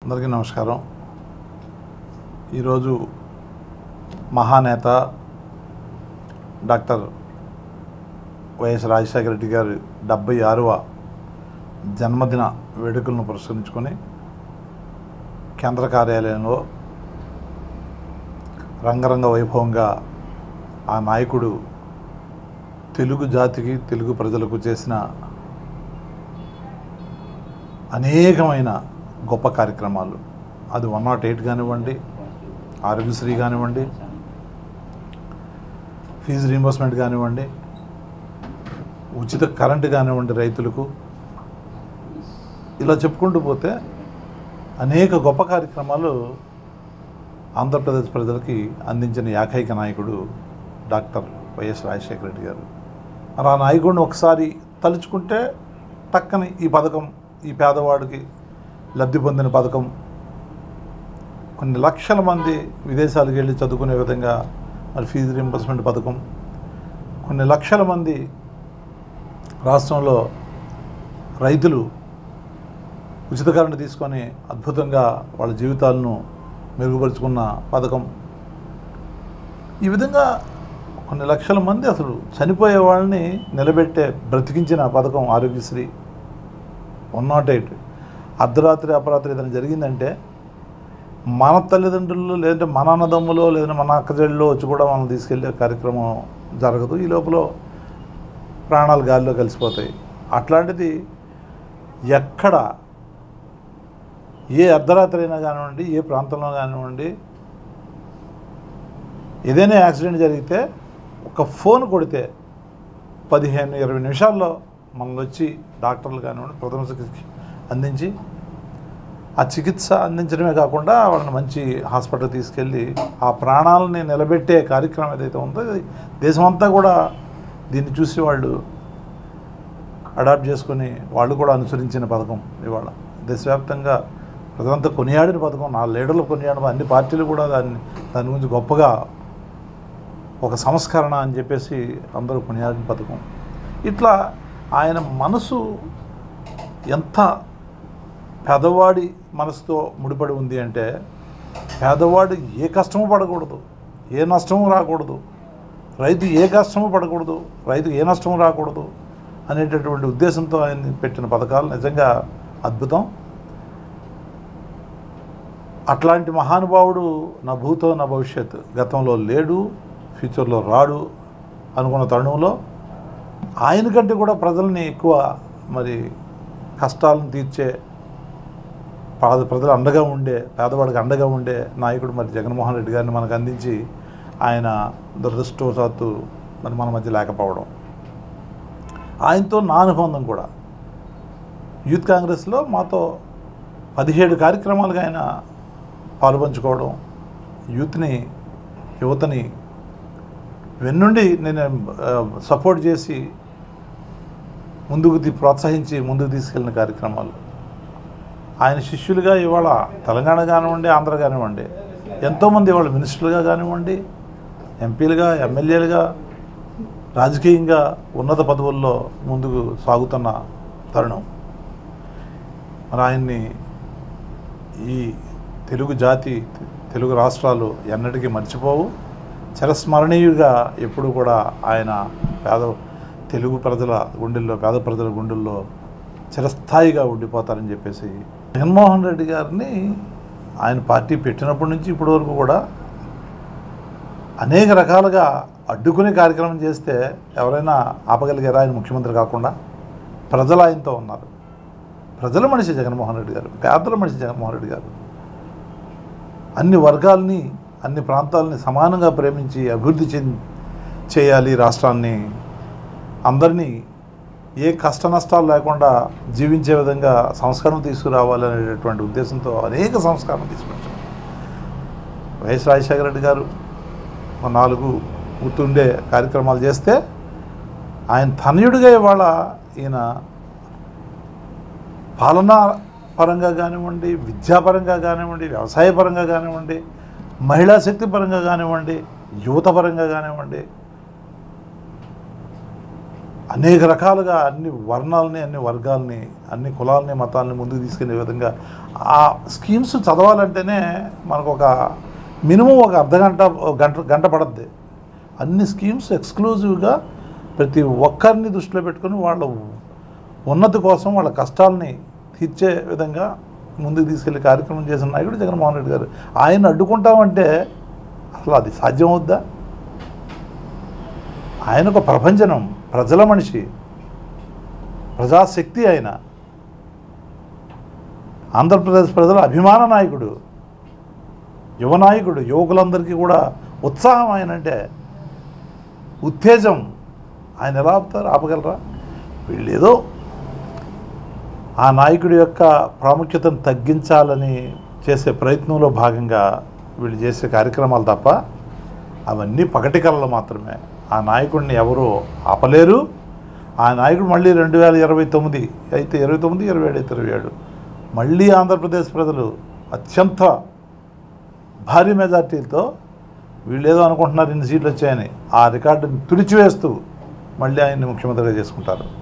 అందరికీ నమస్కారం. ఈరోజు మహానేత డాక్టర్ వైఎస్ రాజశేఖర రెడ్డి గారి 76వ జన్మదిన వేడుకలను పురస్కరించుకొని కేంద్ర కార్యాలయంలో రంగరంగ వైభవంగా ఆ నాయకుడు తెలుగు జాతికి, తెలుగు ప్రజలకు చేసిన అనేకమైన గొప్ప కార్యక్రమాలు, అది 108 కానివ్వండి, ఆరోగ్యశ్రీ కానివ్వండి, ఫీజు రీయింబర్స్మెంట్ కానివ్వండి, ఉచిత కరెంటు కానివ్వండి రైతులకు, ఇలా చెప్పుకుంటూ పోతే అనేక గొప్ప కార్యక్రమాలు ఆంధ్రప్రదేశ్ ప్రజలకి అందించిన ఏకైక నాయకుడు డాక్టర్ వైఎస్ రాజశేఖర రెడ్డి గారు. మరి ఆ నాయకుడిని ఒకసారి తలుచుకుంటే టక్కని ఈ పథకం, ఈ పేదవాడికి లబ్ధి పొందిన పథకం, కొన్ని లక్షల మంది విదేశాలకు వెళ్ళి చదువుకునే విధంగా మరి ఫీజు రీయింబర్స్మెంట్ పథకం, కొన్ని లక్షల మంది రాష్ట్రంలో రైతులు ఉచిత కరెంటు తీసుకొని అద్భుతంగా వాళ్ళ జీవితాలను మెరుగుపరుచుకున్న పథకం, ఈ విధంగా కొన్ని లక్షల మంది అసలు చనిపోయే వాళ్ళని నిలబెట్టే బ్రతికించిన పథకం ఆరోగ్యశ్రీ, 108. అర్ధరాత్రి అపరాత్రి ఏదైనా జరిగిందంటే మన తల్లిదండ్రులు లేదంటే మన అన్నదమ్ములో లేదంటే మన అక్కజెళ్ళలో వచ్చి కూడా మనం తీసుకెళ్లే కార్యక్రమం జరగదు. ఈ లోపల ప్రాణాలు గాలిలో కలిసిపోతాయి. అట్లాంటిది ఎక్కడ ఏ అర్ధరాత్రి అయినా కానివ్వండి, ఏ ప్రాంతంలో కానివ్వండి, ఏదైనా యాక్సిడెంట్ జరిగితే ఒక ఫోన్ కొడితే 15-20 నిమిషాల్లో మనల్ని వచ్చి డాక్టర్లు కానివ్వండి ప్రథమ చికిత్స అందించి, ఆ చికిత్స అందించడమే కాకుండా వాళ్ళని మంచి హాస్పిటల్ తీసుకెళ్ళి ఆ ప్రాణాలని నిలబెట్టే కార్యక్రమం ఏదైతే ఉందో దేశమంతా కూడా దీన్ని చూసి వాళ్ళు అడాప్ట్ చేసుకొని వాళ్ళు కూడా అనుసరించిన పథకం. ఇవాళ దేశవ్యాప్తంగా ప్రజలంతా కొనియాడిన పథకం, 4 ఏళ్లు కొనియాడిన, అన్ని పార్టీలు కూడా దాని గురించి గొప్పగా ఒక సంస్కరణ అని చెప్పేసి అందరూ కొనియాడిన పథకం. ఇట్లా ఆయన మనసు ఎంత పేదవాడి మనసుతో ముడిపడి ఉంది అంటే, పేదవాడు ఏ కష్టము పడకూడదు, ఏ నష్టము రాకూడదు, రైతు ఏ కష్టము పడకూడదు, రైతు ఏ నష్టము రాకూడదు అనేటటువంటి ఉద్దేశంతో ఆయన పెట్టిన పథకాలు నిజంగా అద్భుతం. అట్లాంటి మహానుభావుడు నా భూతో నా భవిష్యత్, గతంలో లేడు, ఫ్యూచర్లో రాడు అనుకున్న తరుణంలో ఆయన కంటే కూడా ప్రజల్ని ఎక్కువ మరి కష్టాలను తీర్చే, ప్రజలు అండగా ఉండే, పేదవాడికి అండగా ఉండే నాయకుడు మరి జగన్మోహన్ రెడ్డి గారిని మనకు అందించి ఆయన దురదృష్టవశాత్తు మరి మన మధ్య లేకపోవడం. ఆయనతో నా అనుబంధం కూడా యూత్ కాంగ్రెస్లో మాతో 17 కార్యక్రమాలుగా ఆయన పాలుపంచుకోవడం, యువతని వెన్నుండి నేను సపోర్ట్ చేసి ప్రోత్సహించి ముందుకు తీసుకెళ్ళిన కార్యక్రమాలు. ఆయన శిష్యులుగా ఇవాళ తెలంగాణ కానివ్వండి, ఆంధ్ర కానివ్వండి, ఎంతోమంది ఇవాళ మినిస్టర్లుగా కానివ్వండి, ఎంపీలుగా, ఎమ్మెల్యేలుగా, రాజకీయంగా ఉన్నత పదవుల్లో ముందుకు సాగుతున్న తరుణం. మరి ఆయన్ని ఈ తెలుగు జాతి, తెలుగు రాష్ట్రాలు ఎన్నటికీ మర్చిపోవు. చిరస్మరణీయుడిగా ఎప్పుడు కూడా ఆయన తెలుగు ప్రజల గుండెల్లో, పేద ప్రజల గుండెల్లో చిరస్థాయిగా ఉండిపోతారని చెప్పేసి జగన్మోహన్ రెడ్డి గారిని ఆయన పార్టీ పెట్టినప్పటి నుంచి ఇప్పటి వరకు కూడా అనేక రకాలుగా అడ్డుకునే కార్యక్రమం చేస్తే ఎవరైనా ఆపగలిగారా? ఆయన ముఖ్యమంత్రి కాకుండా ప్రజలు ఆయనతో ఉన్నారు. ప్రజల మనిషి జగన్మోహన్ రెడ్డి గారు, పేదల మనిషి జగన్మోహన్ రెడ్డి గారు. అన్ని వర్గాలని, అన్ని ప్రాంతాలని సమానంగా ప్రేమించి అభివృద్ధి చేయాలి రాష్ట్రాన్ని, అందరినీ ఏ కష్ట నష్టాలు లేకుండా జీవించే విధంగా సంస్కరణ తీసుకురావాలనేటటువంటి ఉద్దేశంతో అనేక సంస్కరణ తీసుకొచ్చారు వైఎస్ రాజశేఖర రెడ్డి గారు. 4 గుర్తుండే కార్యక్రమాలు చేస్తే ఆయన తనయుడిగా ఇవాళ ఈయన పాలనా పరంగా కానివ్వండి, విద్యాపరంగా కానివ్వండి, వ్యవసాయ పరంగా కానివ్వండి, మహిళా శక్తి పరంగా కానివ్వండి, యువత పరంగా కానివ్వండి, అనేక రకాలుగా అన్ని వర్ణాలని, అన్ని వర్గాలని, అన్ని కులాలని, మతాలని ముందుకు తీసుకెళ్లే విధంగా ఆ స్కీమ్స్ చదవాలంటేనే మనకు ఒక మినిమం ఒక అర్ధగంట గంట పడుద్ది. అన్ని స్కీమ్స్ ఎక్స్క్లూజివ్గా ప్రతి ఒక్కరిని దృష్టిలో పెట్టుకొని వాళ్ళ ఉన్నతి కోసం వాళ్ళ కష్టాలని తీర్చే విధంగా ముందుకు తీసుకెళ్లే కార్యక్రమం చేసిన నాయకుడు జగన్మోహన్ రెడ్డి గారు. ఆయన అడ్డుకుంటామంటే అసలు అది సాధ్యమవుద్దా? ఆయన ఒక ప్రపంచనం, ప్రజల మనిషి, ప్రజాశక్తి. ఆయన ఆంధ్రప్రదేశ్ ప్రజల అభిమాన నాయకుడు, యువ నాయకుడు, యువకులందరికీ కూడా ఉత్సాహం ఆయన అంటే, ఉత్తేజం. ఆయన ఎలా ఆపుతారు? ఆపగలరా? వీళ్ళేదో ఆ నాయకుడి యొక్క ప్రాముఖ్యతను తగ్గించాలని చేసే ప్రయత్నంలో భాగంగా వీళ్ళు చేసే కార్యక్రమాలు తప్ప అవన్నీ పగటి కళలు మాత్రమే. ఆ నాయకుడిని ఎవరూ ఆపలేరు. ఆ నాయకుడు మళ్ళీ 2029 అయితే 29, 27 అయితే 27 మళ్ళీ ఆంధ్రప్రదేశ్ ప్రజలు అత్యంత భారీ మెజార్టీలతో, వీళ్ళేదో అనుకుంటున్నారు ఇన్ని సీట్లు వచ్చాయని, ఆ రికార్డుని తుడిచివేస్తూ మళ్ళీ ఆయన్ని ముఖ్యమంత్రిగా చేసుకుంటారు.